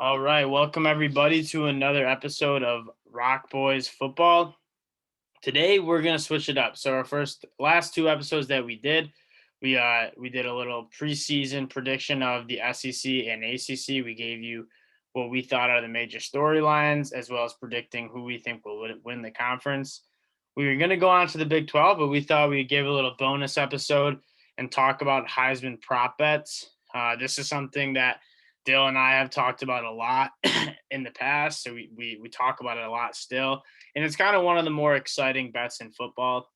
All right, welcome everybody to another episode of Rock Boys Football. Today we're gonna switch it up. So our last two episodes that we did a little preseason prediction of the SEC and ACC. We gave you what we thought are the major storylines, as well as predicting who we think will win the conference. We were gonna go on to the Big 12, but we thought we'd give a little bonus episode and talk about Heisman Prop Bets. This is something that Dill and I have talked about a lot in the past, so we talk about it a lot still, and it's kind of one of the more exciting bets in football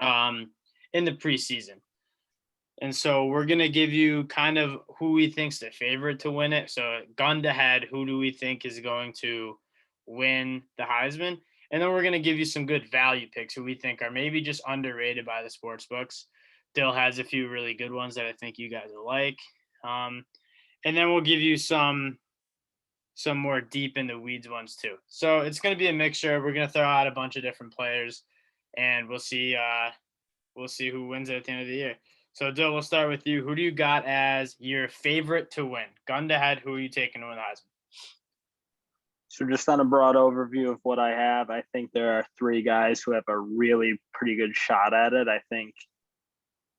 in the preseason. And so we're gonna give you kind of who we think's the favorite to win it. So gun to head, who do we think is going to win the Heisman? And then we're gonna give you some good value picks who we think are maybe just underrated by the sports books. Dill has a few really good ones that I think you guys will like. And then we'll give you some more deep in the weeds ones too. So it's going to be a mixture. We're going to throw out a bunch of different players, and we'll see who wins it at the end of the year. So Dill, we'll start with you. Who do you got as your favorite to win? Gun to head, who are you taking to win the Heisman? So just on a broad overview of what I have, I think there are three guys who have a really pretty good shot at it. I think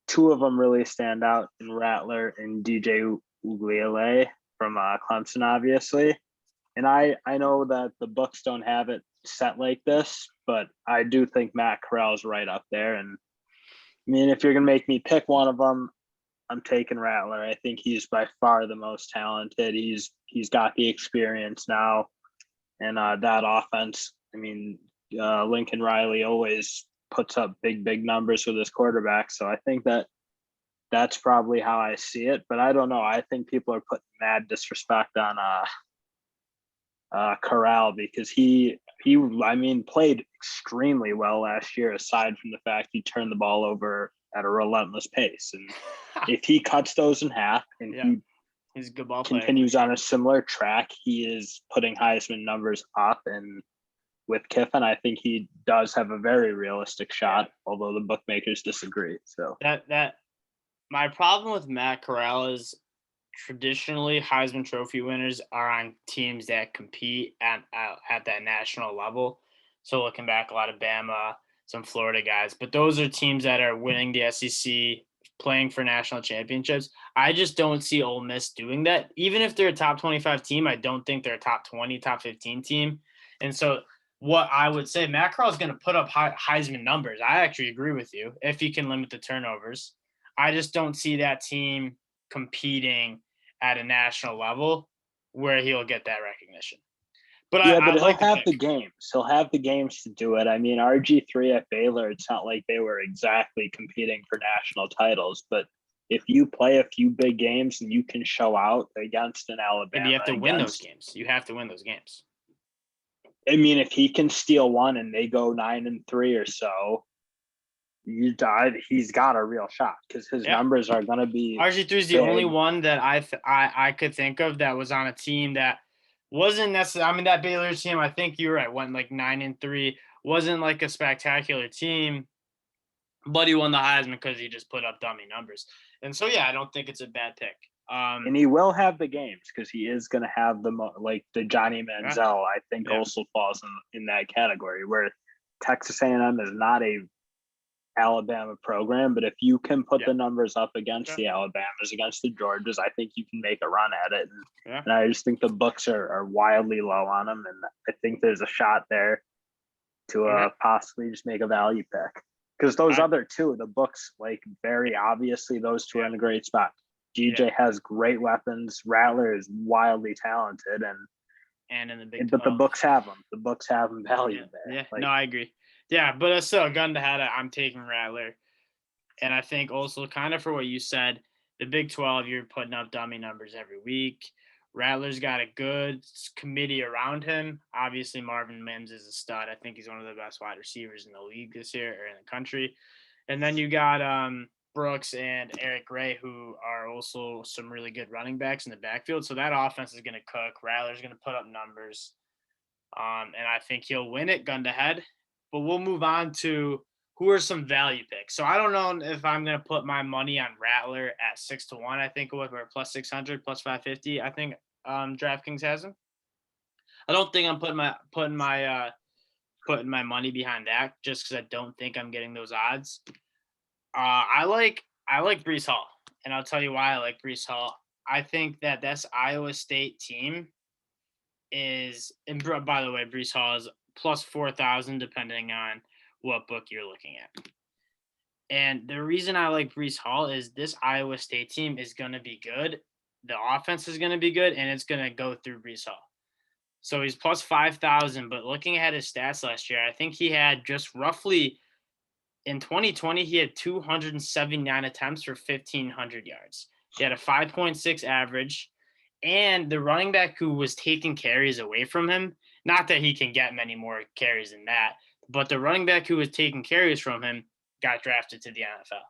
two of them really stand out in Rattler and DJ Uiagalelei from Clemson, obviously. And I know that the books don't have it set like this, but I do think Matt Corral's right up there. And I mean, if you're going to make me pick one of them, I'm taking Rattler. I think he's by far the most talented. He's got the experience now. And that offense, I mean, Lincoln Riley always puts up big numbers with his quarterback. So I think that's probably how I see it. But I don't know. I think people are putting mad disrespect on Corral because he played extremely well last year, aside from the fact he turned the ball over at a relentless pace. And if he cuts those in half and he's a good ball player, continues on a similar track, he is putting Heisman numbers up. And with Kiffin, I think he does have a very realistic shot, although the bookmakers disagree. So that my problem with Matt Corral is traditionally Heisman Trophy winners are on teams that compete at that national level. So looking back, a lot of Bama, some Florida guys, but those are teams that are winning the SEC, playing for national championships. I just don't see Ole Miss doing that. Even if they're a top 25 team, I don't think they're a top 20, top 15 team. And so what I would say, Matt Corral is going to put up Heisman numbers. I actually agree with you if he can limit the turnovers. I just don't see that team competing at a national level where he'll get that recognition. But he'll have the games. He'll have the games to do it. I mean, RG3 at Baylor, it's not like they were exactly competing for national titles, but if you play a few big games and you can show out against an Alabama, and you have to win those games. You have to win those games. I mean, if he can steal one and they go 9-3 or so, he's got a real shot because his numbers are going to be. RG3 is the only one that I could think of that was on a team that wasn't necessarily. I mean, that Baylor team, I think you're right, went like 9-3. Wasn't like a spectacular team, but he won the Heisman because he just put up dummy numbers. And so, I don't think it's a bad pick. And he will have the games because he is going to have the Johnny Manziel. I think also falls in that category where Texas A&M is not a Alabama program, but if you can put the numbers up against the Alabamas, against the Georgias, I think you can make a run at it. And I just think the books are wildly low on them, and I think there's a shot there to possibly just make a value pick. Because those other two, the books, like very obviously those two are in a great spot. DJ has great weapons. Rattler is wildly talented, and in the Big 12. But the books have them. The books have them value there. Yeah, no, I agree. Yeah, but still, gun to head, I'm taking Rattler. And I think also kind of for what you said, the Big 12, you're putting up dummy numbers every week. Rattler's got a good committee around him. Obviously, Marvin Mims is a stud. I think he's one of the best wide receivers in the league this year or in the country. And then you got Brooks and Eric Gray, who are also some really good running backs in the backfield. So that offense is going to cook. Rattler's going to put up numbers. And I think he'll win it gun to head. But we'll move on to who are some value picks. So I don't know if I'm going to put my money on Rattler at 6-1. I think or plus 600, plus 550. I think DraftKings has him. I don't think I'm putting my money behind that just because I don't think I'm getting those odds. I like Breece Hall, and I'll tell you why I like Breece Hall. I think that this Iowa State team is, and by the way, Breece Hall is plus 4,000 depending on what book you're looking at. And the reason I like Breece Hall is this Iowa State team is going to be good. The offense is going to be good, and it's going to go through Breece Hall. So he's plus 5,000, but looking at his stats last year, I think he had just roughly in 2020, he had 279 attempts for 1,500 yards. He had a 5.6 average, and the running back who was taking carries away from him, not that he can get many more carries than that, but the running back who was taking carries from him got drafted to the NFL.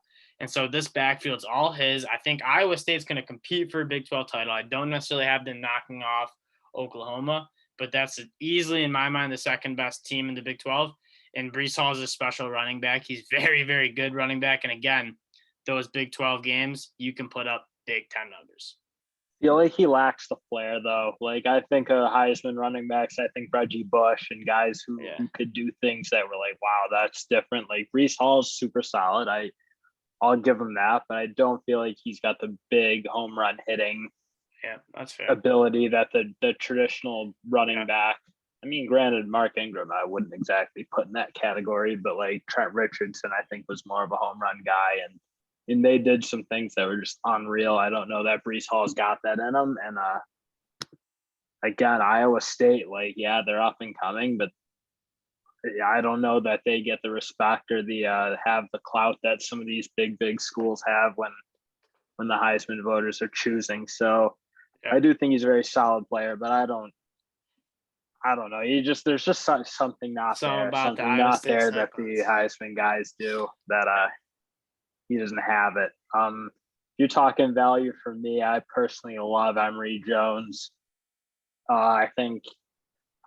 And so this backfield's all his. I think Iowa State's going to compete for a Big 12 title. I don't necessarily have them knocking off Oklahoma, but that's easily, in my mind, the second best team in the Big 12. And Breece Hall is a special running back. He's very, very good running back. And again, those Big 12 games, you can put up Big 10 numbers. I feel like he lacks the flair, though. Like, I think of Heisman running backs, I think Reggie Bush and guys who could do things that were like, wow, that's different. Like, Breece Hall's super solid. I'll give him that, but I don't feel like he's got the big home run hitting that's fair. ability that the traditional running back. I mean, granted, Mark Ingram, I wouldn't exactly put in that category, but like Trent Richardson, I think was more of a home run guy, and they did some things that were just unreal. I don't know that Breece Hall's got that in them, and again, Iowa State, like they're up and coming, but I don't know that they get the respect or the have the clout that some of these big schools have when the Heisman voters are choosing. So I do think he's a very solid player, but I don't know. There's just something not there that the Heisman guys do that he doesn't have it. You're talking value for me. I personally love Emory Jones. I think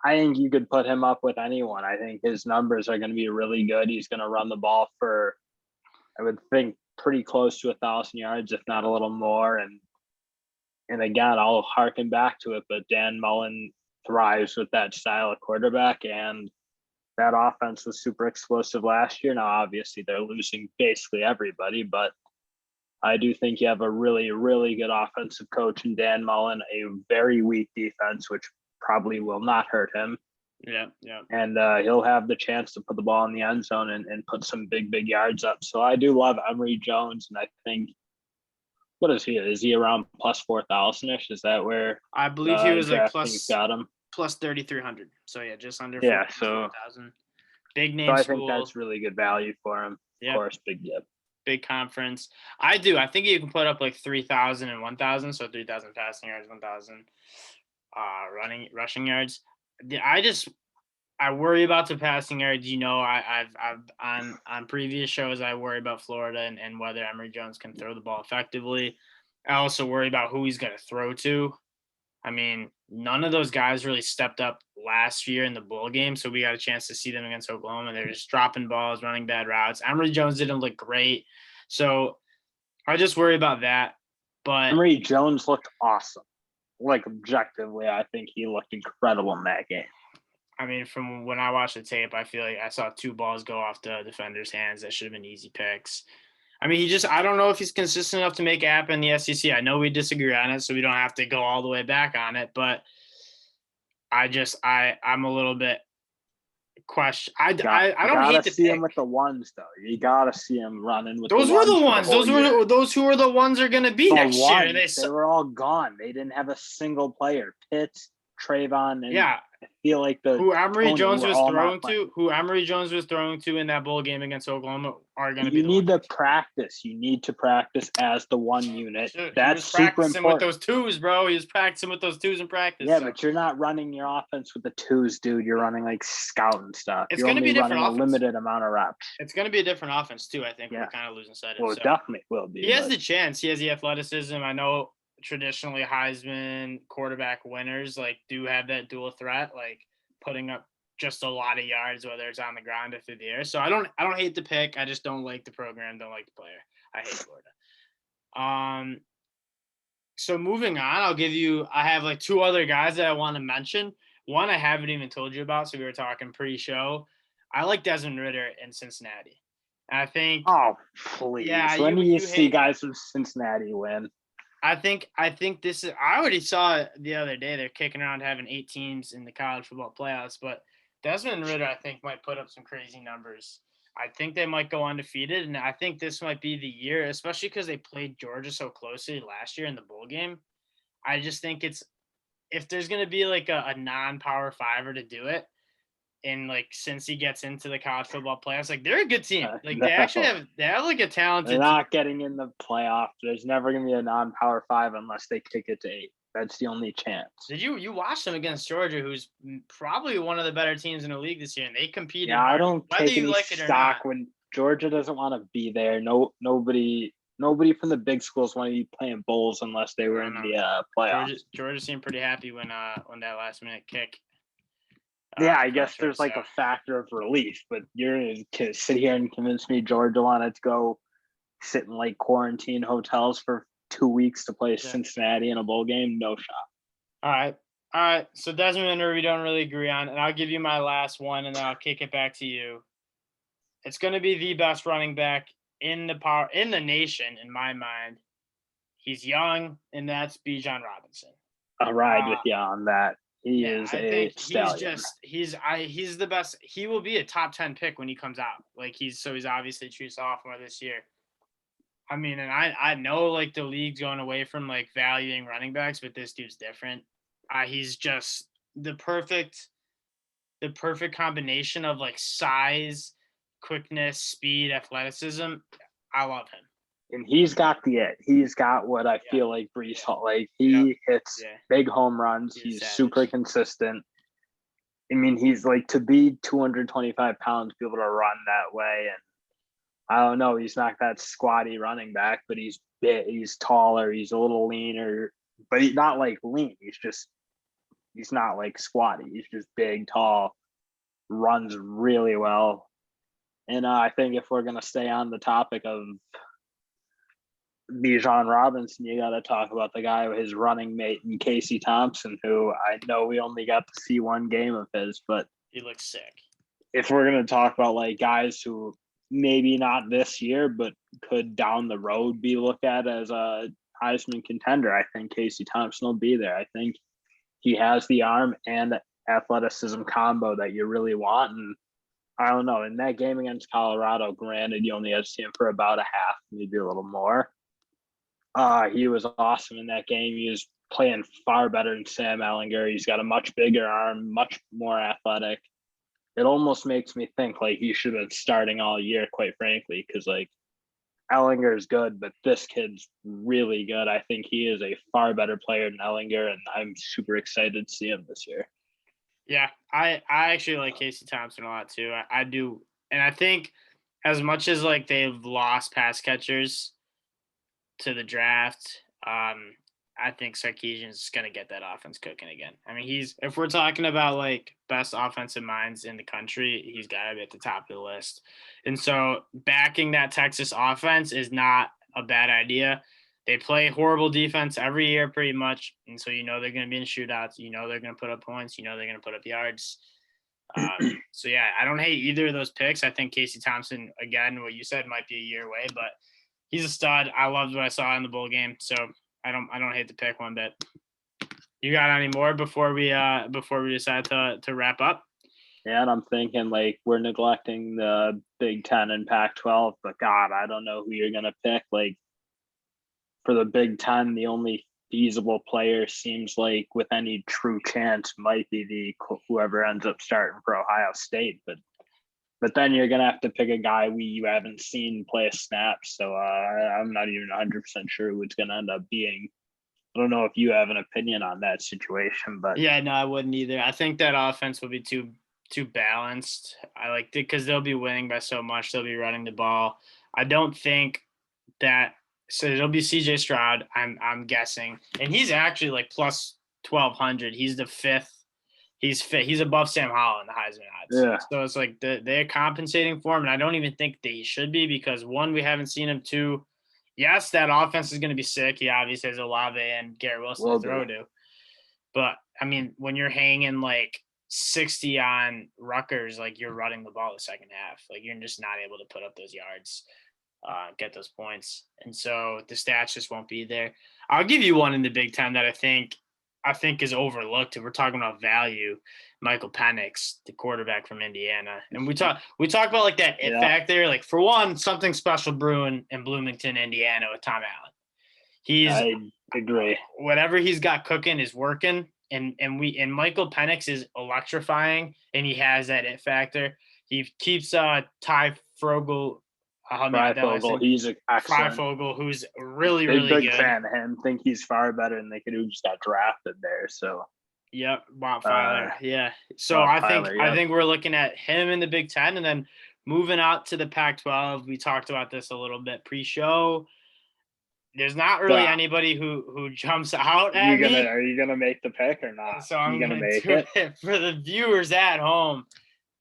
you could put him up with anyone. I think his numbers are going to be really good. He's going to run the ball for, I would think, pretty close to 1,000 yards, if not a little more. And again, I'll harken back to it, but Dan Mullen thrives with that style of quarterback, and that offense was super explosive last year. Now, obviously, they're losing basically everybody, but I do think you have a really, really good offensive coach in Dan Mullen, a very weak defense, which probably will not hurt him. Yeah. And he'll have the chance to put the ball in the end zone and put some big yards up. So I do love Emory Jones, and I think, what is he? Is he around plus 4,000-ish? Is that where I believe he was like got him? Plus 3,300. So just under 4,000. Big name. So I school. think that's really good value for him. Of course, big conference. I think you can put up like 3,000 and 1,000. So 3,000 passing yards, 1,000 rushing yards. I worry about the passing yards. I've on previous shows, I worry about Florida and whether Emory Jones can throw the ball effectively. I also worry about who he's going to throw to. I mean, none of those guys really stepped up last year in the bowl game, so we got a chance to see them against Oklahoma. They're just dropping balls, running bad routes. Emory Jones didn't look great, so I just worry about that. But Emory Jones looked awesome. Like, objectively, I think he looked incredible in that game. I mean, from when I watched the tape, I feel like I saw 2 balls go off the defender's hands that should have been easy picks. I mean, I don't know if he's consistent enough to make it happen in the SEC. I know we disagree on it, so we don't have to go all the way back on it, but I'm a little bit question. I don't hate to see him with the ones, though. You gotta see him running with those. Were the ones. Those who were the ones are going to be next year. They were all gone. They didn't have a single player. Pitts, Trayvon, and I feel like who Emory Jones was throwing to in that bowl game against Oklahoma are going to be. You need to practice. You need to practice as the one unit. That's super important. With those twos, bro. He was practicing with those twos in practice. Yeah, but you're not running your offense with the twos, dude. You're running like scout and stuff. It's going to be a different offense. A limited amount of reps. It's going to be a different offense too. I think we're kind of losing sight of. Well, it definitely will be. He has the chance. He has the athleticism. I know. Traditionally Heisman quarterback winners do have that dual threat, putting up just a lot of yards, whether it's on the ground or through the air. So I don't hate the pick. I just don't like the program, don't like the player. I hate Florida. So moving on, I have like two other guys that I want to mention. One I haven't even told you about, so we were talking pre-show. I like Desmond Ridder in Cincinnati. And I think, Oh, yeah, please. When do you you see hate. guys from Cincinnati win? I think this is. I already saw it the other day. They're kicking around having 8 teams in the college football playoffs, but Desmond Ridder, I think, might put up some crazy numbers. I think they might go undefeated, and I think this might be the year, especially because they played Georgia so closely last year in the bowl game. I just think it's if there's going to be like a non-power fiver to do it, and like since he gets into the college football playoffs, like they're a good team. Like No. they have like a They're talented team. not getting in the playoff. There's never going to be a non-power 5 unless they kick it to 8. That's the only chance. Did you watch them against Georgia, who's probably one of the better teams in the league this year, and they competed Yeah, hard, I don't whether take you any like it or stock not. when Georgia doesn't want to be there. Nobody from the big schools want to be playing bowls unless they were in the playoffs. Georgia seemed pretty happy when that last minute kick. Yeah, I guess there's like a factor of relief, but you're to sit here and convince me Georgia wanted to go sit in like quarantine hotels for 2 weeks to play Cincinnati in a bowl game? No shot. All right. So Desmond Ridder, we don't really agree on, and I'll give you my last one, and then I'll kick it back to you. It's going to be the best running back in the nation, in my mind. He's young, and that's Bijan Robinson. I'll ride with you on that. He is a stallion. He's the best. He will be a top 10 pick when he comes out. Like he's obviously a true sophomore this year. I mean, and I know like the league's going away from like valuing running backs, but this dude's different. He's just the perfect combination of like size, quickness, speed, athleticism. I love him. And he's got the it. He's got what I feel like Breece Hall. Like he hits big home runs. He's super consistent. I mean, he's like to be 225 pounds, be able to run that way. And I don't know, he's not that squatty running back, but he's big, he's taller, he's a little leaner, but he's not like lean. He's not like squatty. He's just big, tall, runs really well. And I think if we're gonna stay on the topic of Bijan Robinson, you got to talk about the guy with his running mate and Casey Thompson, who I know we only got to see one game of his, but he looks sick. If we're going to talk about like guys who maybe not this year, but could down the road be looked at as a Heisman contender, I think Casey Thompson will be there. I think he has the arm and athleticism combo that you really want. And I don't know, in that game against Colorado, granted, you only had to see him for about a half, maybe a little more. He was awesome in that game. He was playing far better than Sam Ehlinger. He's got a much bigger arm, much more athletic. It almost makes me think like he should have been starting all year, quite frankly, because like Ehlinger is good, but this kid's really good. I think he is a far better player than Ehlinger, and I'm super excited to see him this year. Yeah, I actually like Casey Thompson a lot too. I do, and I think as much as like they've lost pass catchers to the draft, I think Sarkisian's going to get that offense cooking again. I mean, if we're talking about like best offensive minds in the country, he's got to be at the top of the list. And so backing that Texas offense is not a bad idea. They play horrible defense every year pretty much. And so, they're going to be in shootouts. They're going to put up points. They're going to put up yards. So, yeah, I don't hate either of those picks. I think Casey Thompson, again, what you said might be a year away, but he's a stud. I loved what I saw in the bowl game. So I don't hate the pick one bit. You got any more before we decide to wrap up? Yeah, and I'm thinking like we're neglecting the Big Ten and Pac-12, but God, I don't know who you're gonna pick. Like for the Big Ten, the only feasible player seems like with any true chance might be whoever ends up starting for Ohio State, but then you're gonna have to pick a guy you haven't seen play a snap. So I'm not even 100% sure who it's gonna end up being. I don't know if you have an opinion on that situation, but yeah, no, I wouldn't either. I think that offense will be too balanced. I like it because they'll be winning by so much. They'll be running the ball. I don't think that. So it'll be C.J. Stroud. I'm guessing, and he's actually like plus 1,200. He's the fifth. He's above Sam Howell in the Heisman odds. Yeah. So it's like they're compensating for him, and I don't even think they should be because one, we haven't seen him. Two, yes, that offense is going to be sick. He obviously has Olave and Garrett Wilson to throw to. But, I mean, when you're hanging like 60 on Rutgers, like you're running the ball the second half. Like you're just not able to put up those yards, get those points. And so the stats just won't be there. I'll give you one in the Big Ten that I think is overlooked. If we're talking about value, Michael Penix, the quarterback from Indiana. And we talk about like that it factor. Like for one, something special brewing in Bloomington, Indiana with Tom Allen. I agree. Whatever he's got cooking is working, and Michael Penix is electrifying, and he has that it factor. He keeps Ty Frogel. He's excellent. Frogel, who's really big good. Fan of him. Think he's far better than the kid who just got drafted there. So. Yep, Bob Filer. Yeah. So I think we're looking at him in the Big Ten, and then moving out to the Pac-12. We talked about this a little bit pre-show. There's not really anybody who jumps out at me. Are you gonna make the pick or not? So I'm gonna make it for the viewers at home.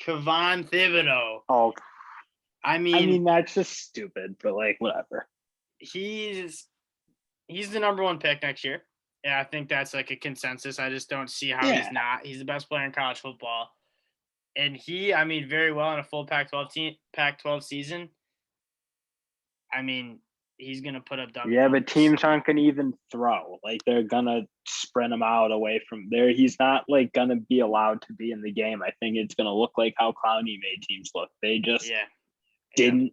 Kayvon Thibodeaux. Oh, I mean that's just stupid, but like whatever. He's the number one pick next year. Yeah, I think that's like a consensus. I just don't see how he's not. He's the best player in college football, and very well in a full Pac-12 season. I mean, he's going to put up double. Yeah, but teams aren't going to even throw. Like, they're going to sprint him out away from there. He's not, like, going to be allowed to be in the game. I think it's going to look like how Clowney made teams look. They just didn't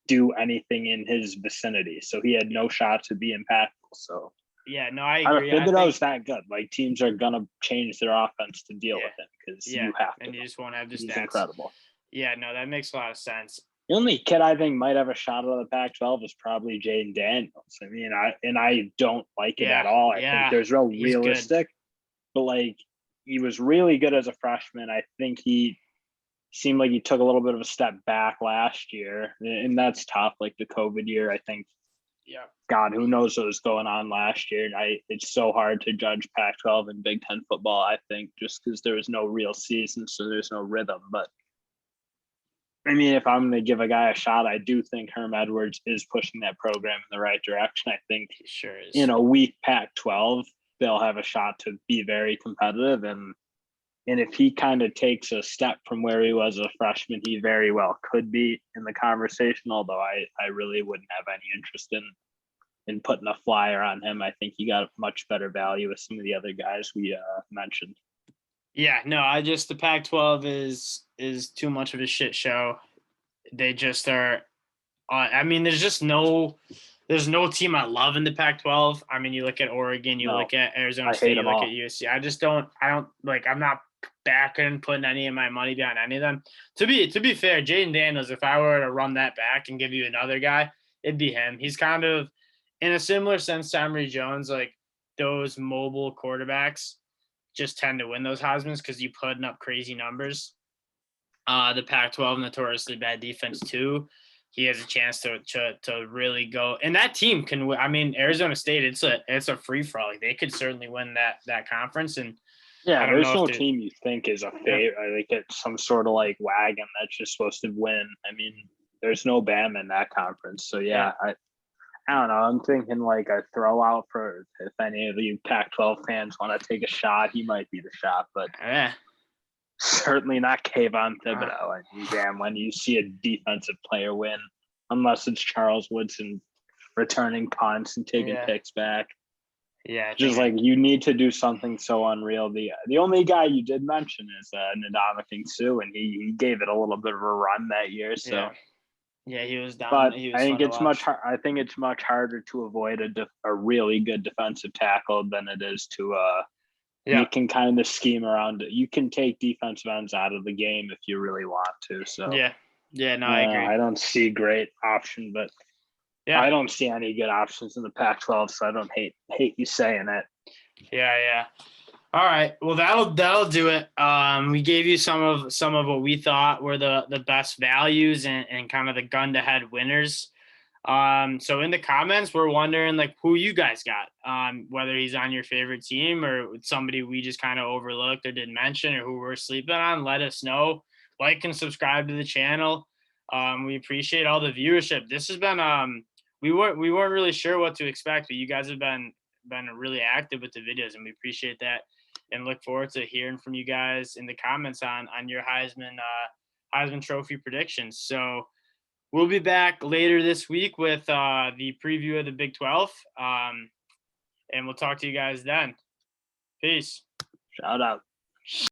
do anything in his vicinity. So he had no shot to be impactful. So, yeah, no, I agree. Thibodeau's that good. Like, teams are going to change their offense to deal with him because you have to. And you just won't have the stats. He's incredible. Yeah, no, that makes a lot of sense. The only kid I think might have a shot out of the Pac-12 is probably Jayden Daniels. I mean, I don't like it at all. I think there's realistic, but like he was really good as a freshman. I think he seemed like he took a little bit of a step back last year, and that's tough. Like the COVID year, I think. Yeah. God, who knows what was going on last year? And it's so hard to judge Pac-12 and Big Ten football. I think just because there was no real season, so there's no rhythm, but. I mean, if I'm going to give a guy a shot, I do think Herm Edwards is pushing that program in the right direction. I think he sure is. In a weak Pac-12, they'll have a shot to be very competitive. And if he kind of takes a step from where he was as a freshman, he very well could be in the conversation, although I really wouldn't have any interest in putting a flyer on him. I think he got much better value with some of the other guys we mentioned. Yeah, no, the Pac-12 is too much of a shit show. They just are. There's no team I love in the Pac-12. I mean, you look at Oregon, you look at Arizona State, you look at USC. I'm not backing, putting any of my money behind any of them. To be fair, Jayden Daniels, if I were to run that back and give you another guy, it'd be him. He's kind of in a similar sense to Emory Jones, like those mobile quarterbacks just tend to win those Heismans because you putting up crazy numbers. The Pac-12 notoriously bad defense too. He has a chance to really go, and that team can. I mean, Arizona State. It's a free for all. Like they could certainly win that conference. And there's no team you think is a favorite. I think it's some sort of like wagon that's just supposed to win. I mean, there's no Bama in that conference. So I don't know. I'm thinking like a throw out for if any of you Pac-12 fans want to take a shot, he might be the shot, but certainly not Kayvon Thibodeaux. And when you see a defensive player win, unless it's Charles Woodson returning punts and taking picks back. Yeah. Just like you need to do something so unreal. The only guy you did mention is Ndamukong Suh, and he gave it a little bit of a run that year. So. Yeah, he was down. But I think it's much harder to avoid a really good defensive tackle than it is to you can kind of scheme around it. You can take defensive ends out of the game if you really want to. So I agree. I don't see great option, but I don't see any good options in the Pac-12, so I don't hate you saying it. Yeah. All right. Well, that'll do it. We gave you some of what we thought were the best values and kind of the gun to head winners. So in the comments, we're wondering like who you guys got, whether he's on your favorite team or somebody we just kind of overlooked or didn't mention or who we're sleeping on. Let us know. Like and subscribe to the channel. We appreciate all the viewership. This has been we weren't really sure what to expect, but you guys have been really active with the videos, and we appreciate that, and look forward to hearing from you guys in the comments on your Heisman Trophy predictions. So we'll be back later this week with the preview of the Big 12, and we'll talk to you guys then. Peace. Shout out.